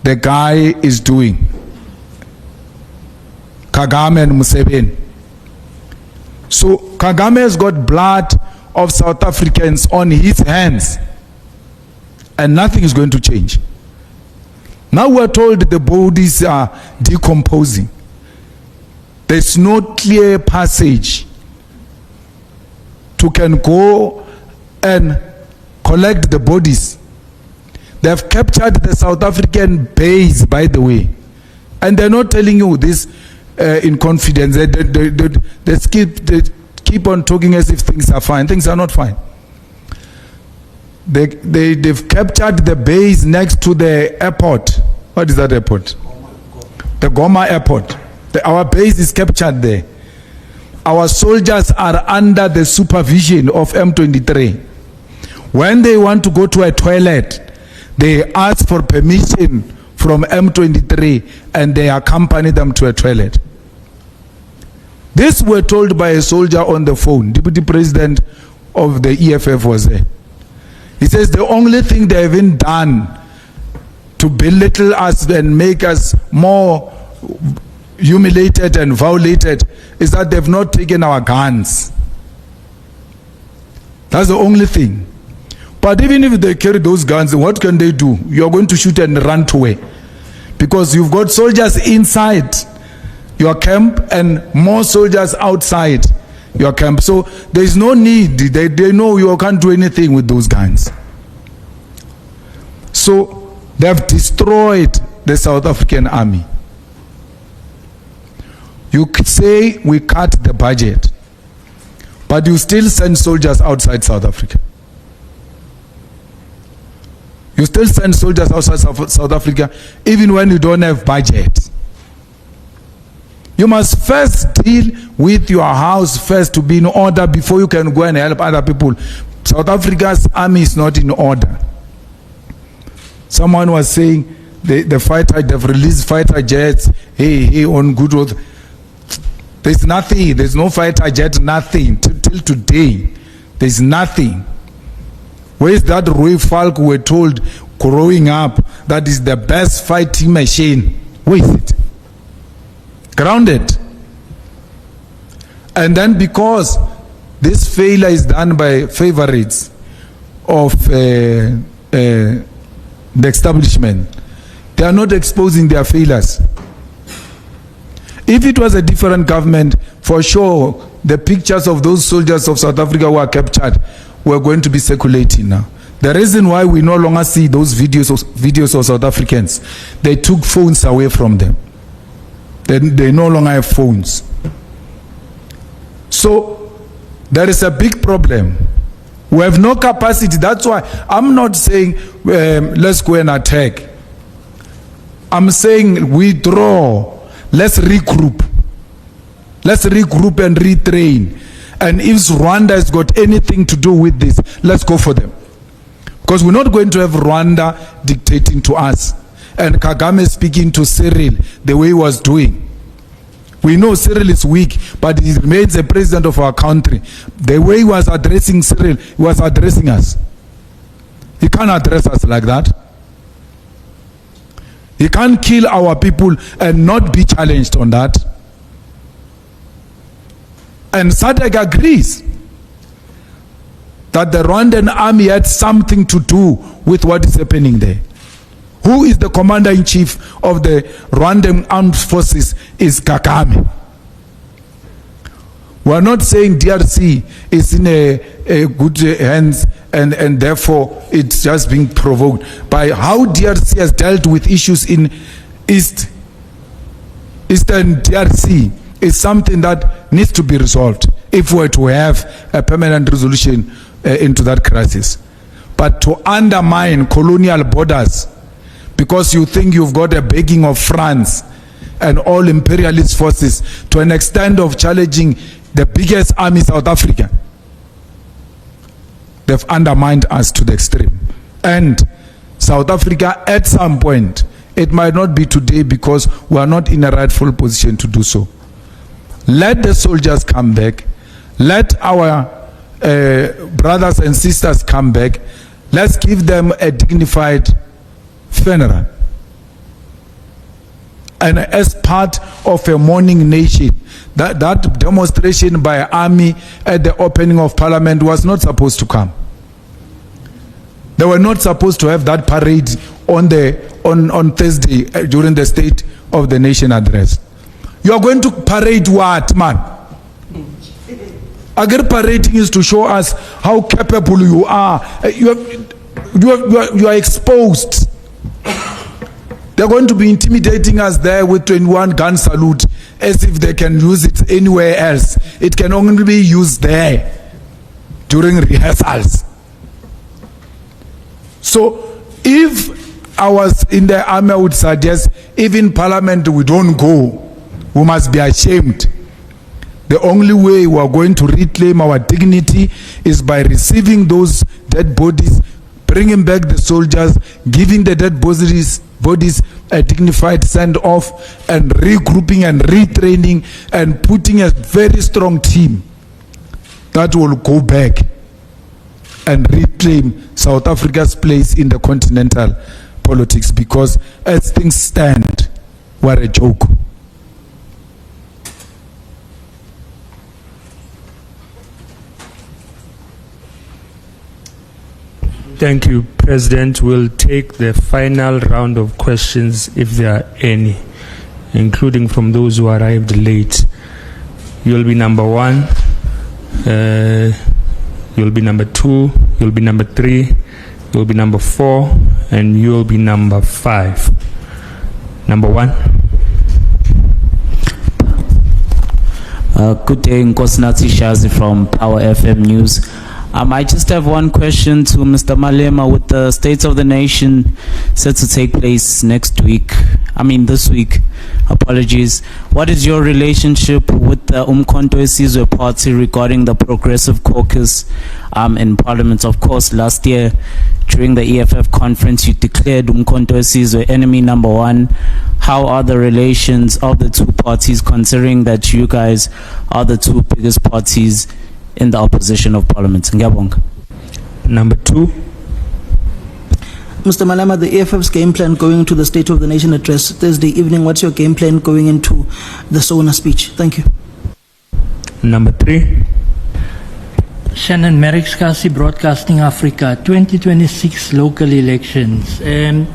the guy is doing. Kagame and Museveni. So Kagame has got blood of South Africans on his hands, and nothing is going to change. Now we're told the bodies are decomposing. There's no clear passage to can go and collect the bodies. They have captured the South African base, by the way, and they're not telling you this in confidence. They keep on talking as if things are fine. Things are not fine. They've captured the base next to the airport. What is that airport? The Goma airport. Our base is captured there. Our soldiers are under the supervision of M23. When they want to go to a toilet, they ask for permission from M23 and they accompany them to a toilet. This were told by a soldier on the phone. Deputy President of the EFF was there. He says the only thing they haven't done to belittle us and make us more humiliated and violated is that they've not taken our guns. That's the only thing. But even if they carry those guns, what can they do? You're going to shoot and run away. Because you've got soldiers inside your camp and more soldiers outside your camp. So there's no need. They know you can't do anything with those guns. So they've destroyed the South African army. You could say we cut the budget, but you still send soldiers outside South Africa. You still send soldiers outside South Africa even when you don't have budget. You must first deal with your house first to be in order before you can go and help other people. South Africa's army is not in order. Someone was saying the fighter, they've released fighter jets, hey, on good road. There's nothing, there's no fighter jet, nothing. Till today, there's nothing. Where is that Roy Falk we were told growing up that is the best fighting machine? Where is it? Grounded. And then because this failure is done by favorites of the establishment, they are not exposing their failures. If it was a different government, for sure, the pictures of those soldiers of South Africa who are captured were going to be circulating now. The reason why we no longer see those videos of South Africans, they took phones away from them. They no longer have phones. So there is a big problem. We have no capacity. That's why I'm not saying let's go and attack. I'm saying withdraw. Let's regroup. Let's regroup and retrain. And if Rwanda has got anything to do with this, let's go for them. Because we're not going to have Rwanda dictating to us. And Kagame speaking to Cyril the way he was doing. We know Cyril is weak, but he remains the president of our country. The way he was addressing Cyril, he was addressing us. He can't address us like that. He can't kill our people and not be challenged on that. And SADC agrees that the Rwandan army had something to do with what is happening there. Who is the commander-in-chief of the Rwandan armed forces is Kagame. We are not saying DRC is in a good hands and therefore it's just being provoked. By how DRC has dealt with issues in Eastern DRC is something that needs to be resolved if we're to have a permanent resolution into that crisis. But to undermine colonial borders because you think you've got a backing of France and all imperialist forces to an extent of challenging the biggest army in South Africa, they've undermined us to the extreme. And South Africa at some point, it might not be today because we are not in a rightful position to do so. Let the soldiers come back. Let our brothers and sisters come back. Let's give them a dignified funeral. And as part of a mourning nation, that demonstration by army at the opening of parliament was not supposed to come. They were not supposed to have that parade on Thursday during the State of the Nation address. You are going to parade what, man? Again, parading is to show us how capable you are. You are exposed. They're going to be intimidating us there with 21 gun salute as if they can use it anywhere else. It can only be used there during rehearsals. So if I was in the army, I would suggest even parliament we don't go. We must be ashamed. The only way we are going to reclaim our dignity is by receiving those dead bodies, bringing back the soldiers, giving the dead bodies a dignified send-off, and regrouping and retraining and putting a very strong team that will go back and reclaim South Africa's place in the continental politics, because as things stand, we're a joke. Thank you, President. We'll take the final round of questions if there are any, including from those who arrived late. You'll be number 1, you'll be number 2, you'll be number 3, you'll be number 4, and you'll be number 5. Number 1. Good day, Nkosinathi Shazi from Power FM News. I just have one question to Mr. Malema. With the State of the Nation set to take place this week, apologies. What is your relationship with the Umkhonto weSizwe Party regarding the Progressive Caucus in Parliament? Of course, last year during the EFF conference, you declared Umkhonto weSizwe enemy number 1. How are the relations of the two parties, considering that you guys are the two biggest parties in the opposition of Parliament? Ngiyabonga. Number 2. Mr. Malema, the EFF's game plan going into the State of the Nation address Thursday evening. What's your game plan going into the SONA speech? Thank you. Number 3. Shannon Merrick, Skasi Broadcasting Africa, 2026 local elections.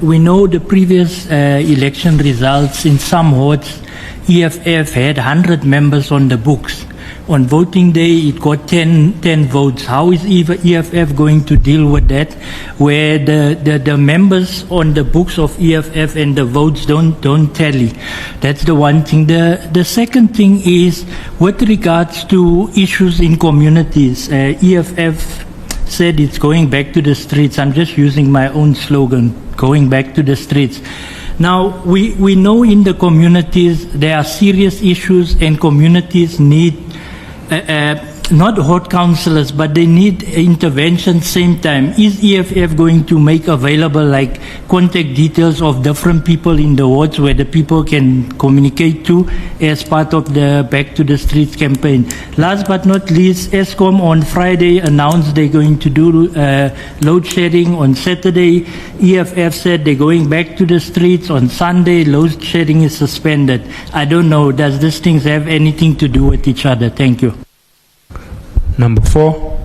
We know the previous election results. In some wards, EFF had 100 members on the books. On voting day, it got 10 votes. How is EFF going to deal with that, where the members on the books of EFF and the votes don't tally? That's the one thing. The second thing is with regards to issues in communities. EFF said it's going back to the streets. I'm just using my own slogan, going back to the streets. Now, we know in the communities there are serious issues, and communities need not hot councillors, but they need intervention same time. Is EFF going to make available like contact details of different people in the wards where the people can communicate to as part of the Back to the Streets campaign? Last but not least, ESCOM on Friday announced they're going to do load shedding. On Saturday, EFF said they're going back to the streets. On Sunday, load shedding is suspended. I don't know, does these things have anything to do with each other? Thank you. Number 4.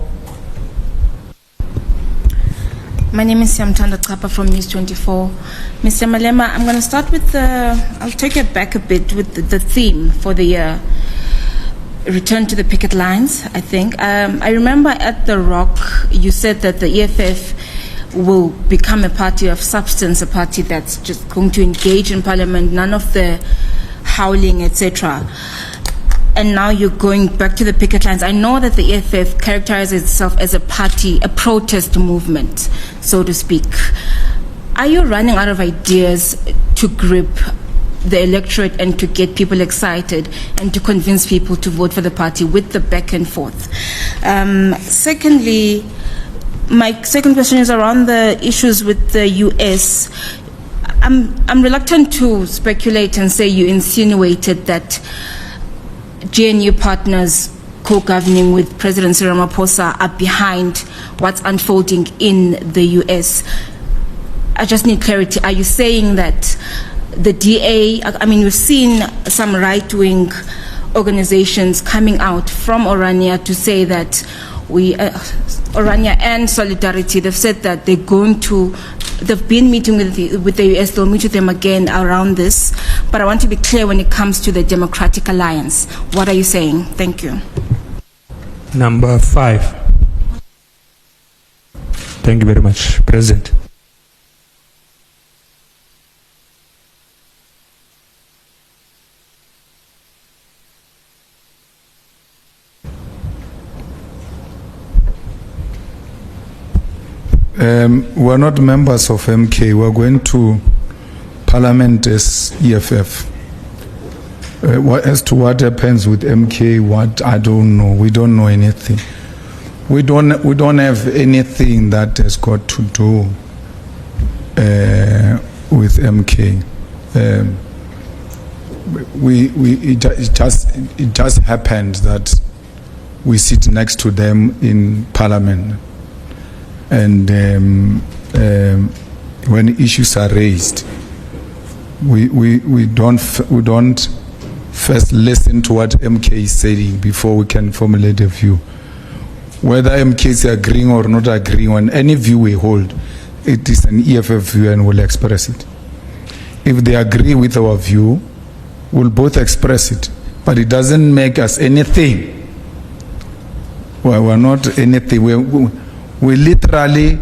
My name is Siamtanda Kapa from News 24. Mr. Malema, I'm going to start with I'll take it back a bit with the theme for the year. Return to the picket lines, I think. I remember at The Rock, you said that the EFF will become a party of substance, a party that's just going to engage in parliament, none of the howling, etc. And now you're going back to the picket lines. I know that the EFF characterizes itself as a party, a protest movement, so to speak. Are you running out of ideas to grip the electorate and to get people excited and to convince people to vote for the party with the back and forth? Secondly, my second question is around the issues with the US. I'm reluctant to speculate and say you insinuated that GNU partners co-governing with President Cyril Ramaphosa are behind what's unfolding in the US. I just need clarity. Are you saying that the DA, we've seen some right-wing organizations coming out from Orania to say that Orania and Solidarity, they've said that they've been meeting with the US, they'll meet with them again around this. But I want to be clear when it comes to the Democratic Alliance. What are you saying? Thank you. Number 5. Thank you very much, President. We're not members of MK. We're going to Parliament as EFF. As to what happens with MK, I don't know. We don't know anything. We don't have anything that has got to do with MK. It just happened that we sit next to them in Parliament. And when issues are raised, we don't first listen to what MK is saying before we can formulate a view. whether MK is agreeing or not agreeing on any view we hold, it is an EFF view and we'll express it. If they agree with our view, we'll both express it. But it doesn't make us anything. Well, we're not anything. We literally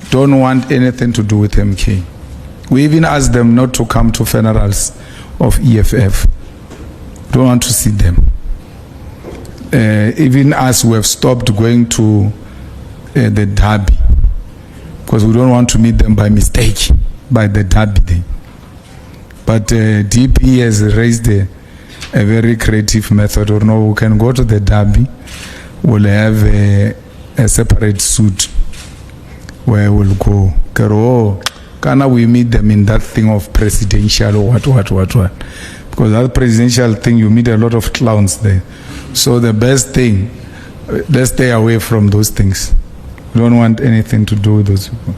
don't want anything to do with MK. We even ask them not to come to funerals of EFF. Don't want to see them. Even us, we have stopped going to the derby because we don't want to meet them by mistake by the derby day. But DP has raised a very creative method. Or no, we can go to the derby. We'll have a separate suit where we'll go. Can we meet them in that thing of presidential or what? Because that presidential thing, you meet a lot of clowns there. So the best thing, let's stay away from those things. We don't want anything to do with those people.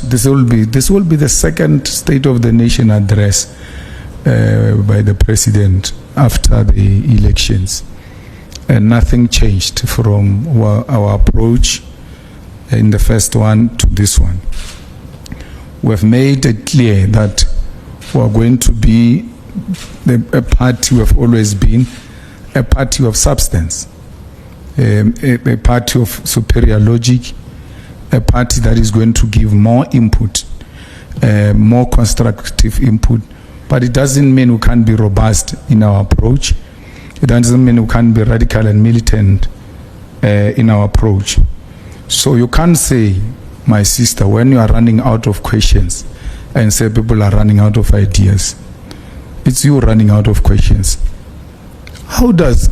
This will be the second State of the Nation address by the president after the elections, and nothing changed from our approach in the first one to this one. We have made it clear that we are going to be a party we have always been, a party of substance, a party of superior logic, a party that is going to give more input, more constructive input. But it doesn't mean we can't be robust in our approach. It doesn't mean we can't be radical and militant in our approach. So you can't say, my sister, when you are running out of questions and say people are running out of ideas, it's you running out of questions. How does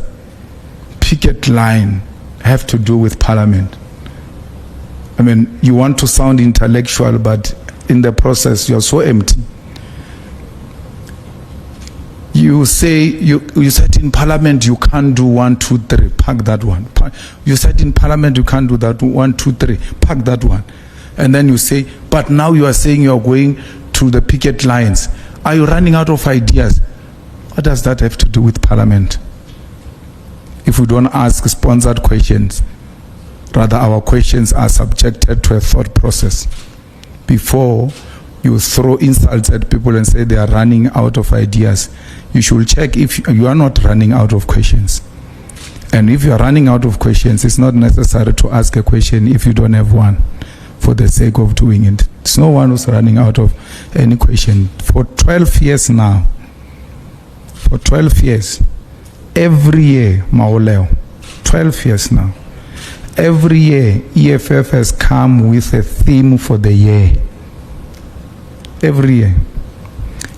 picket line have to do with parliament? I mean, you want to sound intellectual, but in the process, you're so empty. You say, you said in parliament you can't do 1, 2, 3, pack that one. You said in parliament you can't do that 1, 2, 3, pack that one. And then you say, but now you are saying you are going to the picket lines. Are you running out of ideas? What does that have to do with parliament? If we don't ask sponsored questions, rather our questions are subjected to a thought process before you throw insults at people and say they are running out of ideas. You should check if you are not running out of questions. And if you are running out of questions, it's not necessary to ask a question if you don't have one for the sake of doing it. It's no one who's running out of any question. For 12 years now, for 12 years, every year, Maoleo, 12 years now, every year, EFF has come with a theme for the year. Every year.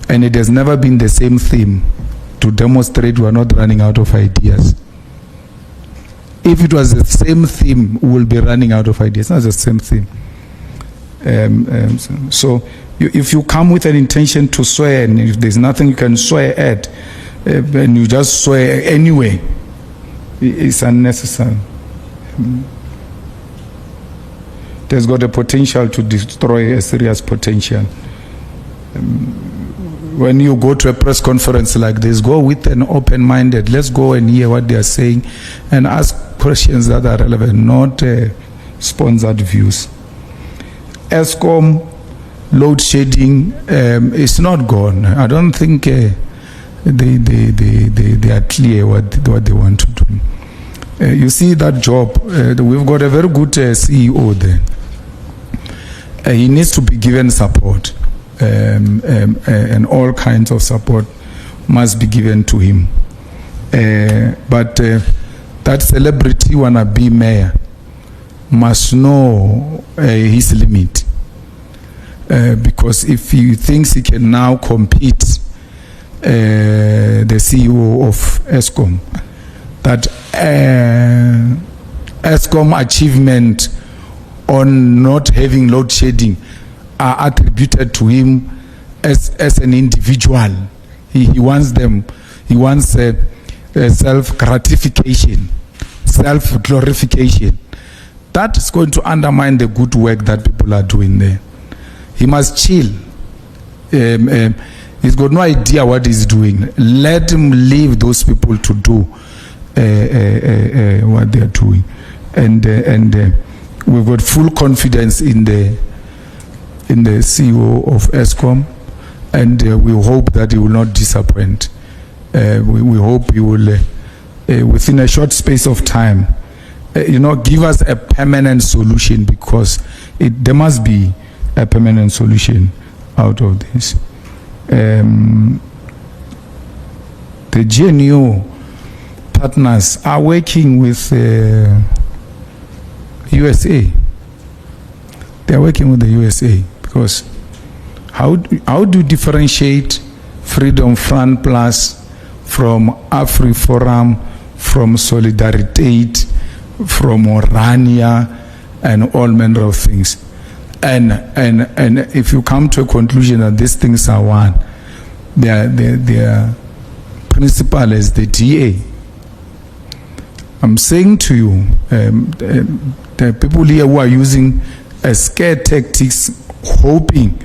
And it has never been the same theme to demonstrate we are not running out of ideas. If it was the same theme, we will be running out of ideas. It's not the same theme. So if you come with an intention to swear, and if there's nothing you can swear at, and you just swear anyway, it's unnecessary. There's got a potential to destroy a serious potential. When you go to a press conference like this, go with an open-minded. Let's go and hear what they are saying and ask questions that are relevant, not sponsored views. ESCOM load shedding is not gone. I don't think they are clear what they want to do. You see that job, we've got a very good CEO there. He needs to be given support. And all kinds of support must be given to him. But that celebrity wannabe mayor must know his limit. Because if he thinks he can now compete, the CEO of ESCOM, that ESCOM achievement on not having load shedding are attributed to him as an individual. He wants them. He wants self-gratification, self-glorification. That is going to undermine the good work that people are doing there. He must chill. He's got no idea what he's doing. Let him leave those people to do what they're doing. And we've got full confidence in the CEO of ESCOM, and we hope that he will not disappoint. We hope he will, within a short space of time, give us a permanent solution, because there must be a permanent solution out of this. The GNU partners are working with USA. They are working with the USA, because how do you differentiate Freedom Front Plus from AfriForum, from Solidarity, from Orania, and all manner of things? And if you come to a conclusion that these things are one, their principle is the DA. I'm saying to you, the people here who are using scare tactics, hoping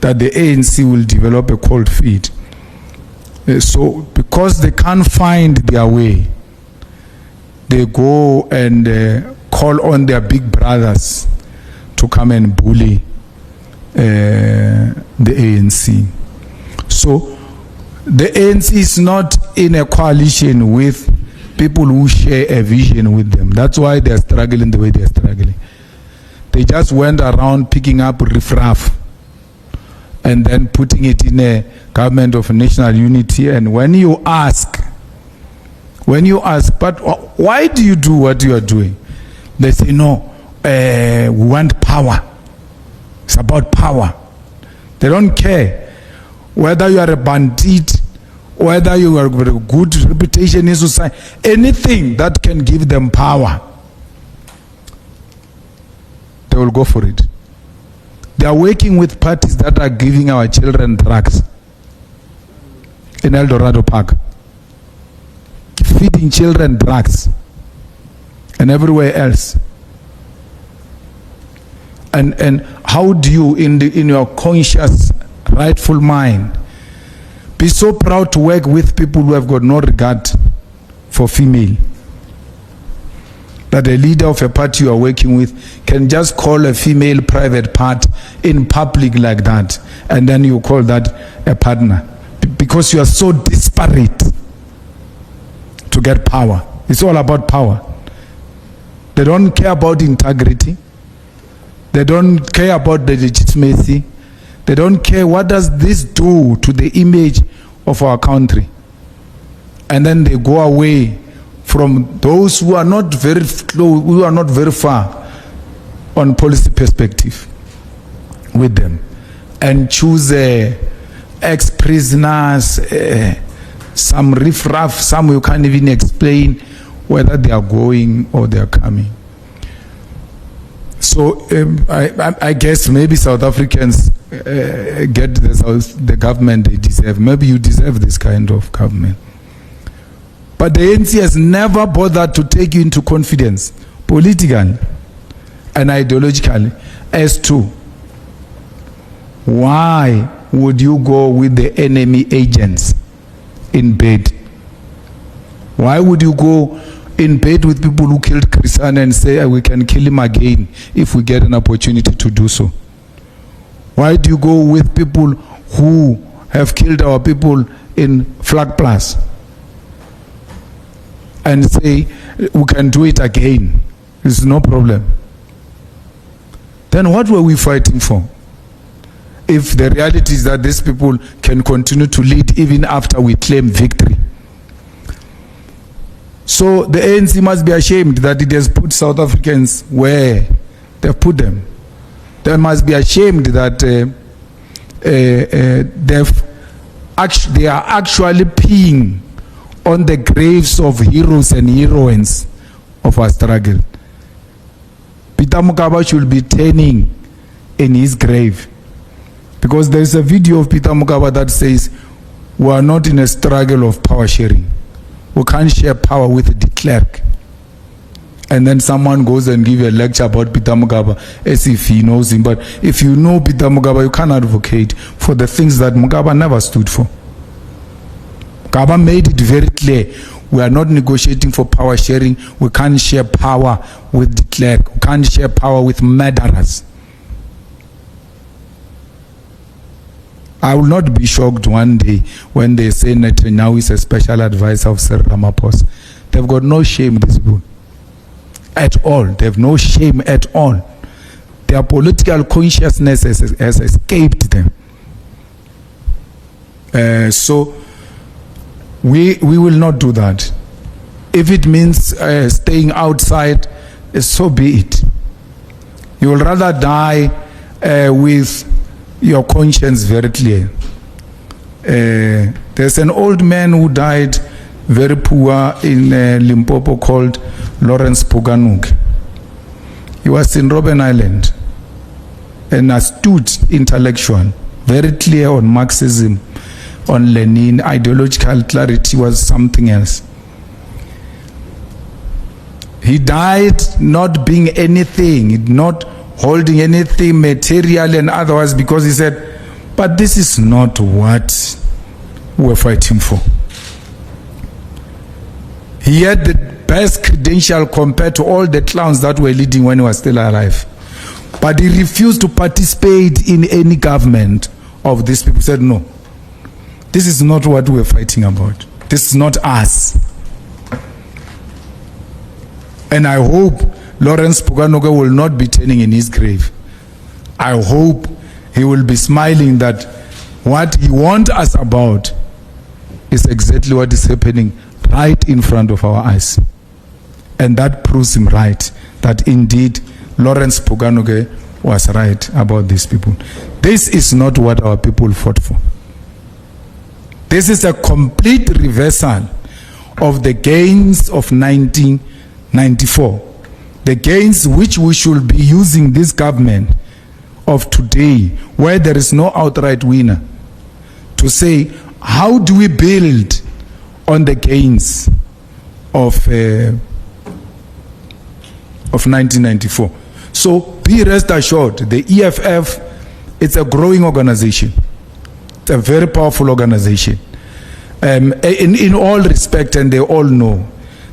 that the ANC will develop a cold feet. So because they can't find their way, they go and call on their big brothers to come and bully the ANC. So the ANC is not in a coalition with people who share a vision with them. That's why they're struggling the way they're struggling. They just went around picking up riffraff and then putting it in a government of national unity. And when you ask, but why do you do what you are doing? They say, no, we want power. It's about power. They don't care whether you are a bandit, whether you have a good reputation in society, anything that can give them power, they will go for it. They are working with parties that are giving our children drugs in El Dorado Park, feeding children drugs, and everywhere else. And how do you, in your conscious, rightful mind, be so proud to work with people who have got no regard for female, that a leader of a party you are working with can just call a female private part in public like that, and then you call that a partner, because you are so disparate to get power. It's all about power. They don't care about integrity. They don't care about the legitimacy. They don't care what does this do to the image of our country. And then they go away from those who are not very close, who are not very far on policy perspective with them, and choose ex-prisoners, some riffraff, some you can't even explain whether they are going or they are coming. So I guess maybe South Africans get the government they deserve. Maybe you deserve this kind of government. But the ANC has never bothered to take you into confidence, politically and ideologically, as to why would you go with the enemy agents in bed? Why would you go in bed with people who killed Christian and say we can kill him again if we get an opportunity to do so? Why do you go with people who have killed our people in Flag Plus and say we can do it again? It's no problem. Then what were we fighting for? If the reality is that these people can continue to lead even after we claim victory. So the ANC must be ashamed that it has put South Africans where they've put them. They must be ashamed that they are actually peeing on the graves of heroes and heroines of our struggle. Peter Mokaba should be turning in his grave, because there is a video of Peter Mokaba that says we are not in a struggle of power sharing. We can't share power with de Klerk. and then someone goes and give a lecture about Peter Mugabe as if he knows him. But if you know Peter Mugabe, you can't advocate for the things that Mugabe never stood for. Mugabe made it very clear. We are not negotiating for power sharing. We can't share power with the clerk. We can't share power with murderers. I will not be shocked one day when they say Netanyahu is a special advisor of Sir Ramaphosa. They've got no shame, these people. At all. They have no shame at all. Their political consciousness has escaped them. So we will not do that. If it means staying outside, so be it. You will rather die with your conscience very clear. There's an old man who died very poor in Limpopo called Lawrence Poganuk. He was in Robben Island, an astute intellectual, very clear on Marxism, on Lenin. Ideological clarity was something else. He died not being anything, not holding anything material and otherwise, because he said, but this is not what we're fighting for. He had the best credential compared to all the clowns that were leading when he was still alive. But he refused to participate in any government of these people. He said, no, this is not what we're fighting about. This is not us. And I hope Lawrence Poganuk will not be turning in his grave. I hope he will be smiling that what he warned us about is exactly what is happening right in front of our eyes. And that proves him right, that indeed Lawrence Poganuk was right about these people. This is not what our people fought for. This is a complete reversal of the gains of 1994. The gains which we should be using this government of today, where there is no outright winner, to say, how do we build on the gains of 1994? So be rest assured, the EFF, it's a growing organization. It's a very powerful organization. In all respect, and they all know.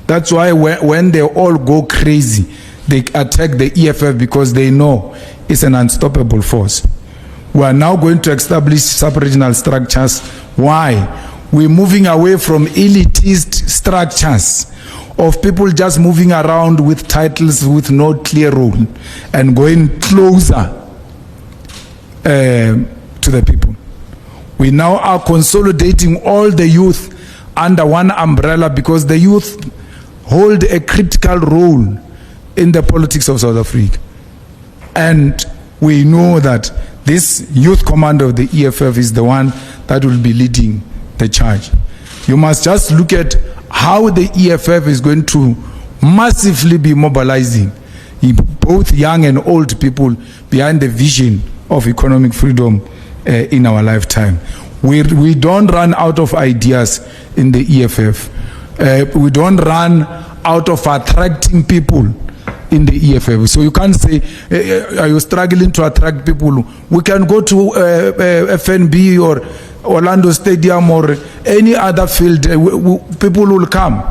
That's why when they all go crazy, they attack the EFF because they know it's an unstoppable force. We are now going to establish sub-regional structures. Why? We're moving away from elitist structures of people just moving around with titles with no clear role and going closer to the people. We now are consolidating all the youth under one umbrella because the youth hold a critical role in the politics of South Africa. And we know that this youth commander of the EFF is the one that will be leading the charge. You must just look at how the EFF is going to massively be mobilizing both young and old people behind the vision of economic freedom in our lifetime. We don't run out of ideas in the EFF. We don't run out of attracting people in the EFF. So you can't say, are you struggling to attract people? We can go to FNB or Orlando Stadium or any other field. People will come.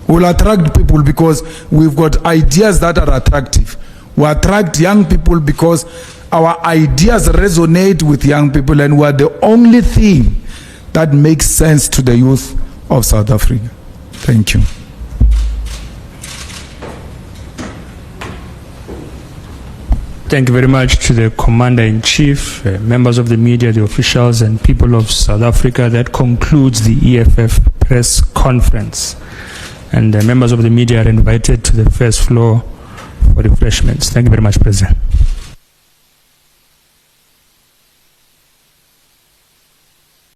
We'll attract people because we've got ideas that are attractive. We attract young people because our ideas resonate with young people, and we're the only thing that makes sense to the youth of South Africa. Thank you. Thank you very much to the Commander-in-Chief, members of the media, the officials, and people of South Africa. That concludes the EFF press conference. And members of the media are invited to the first floor for refreshments. Thank you very much, President.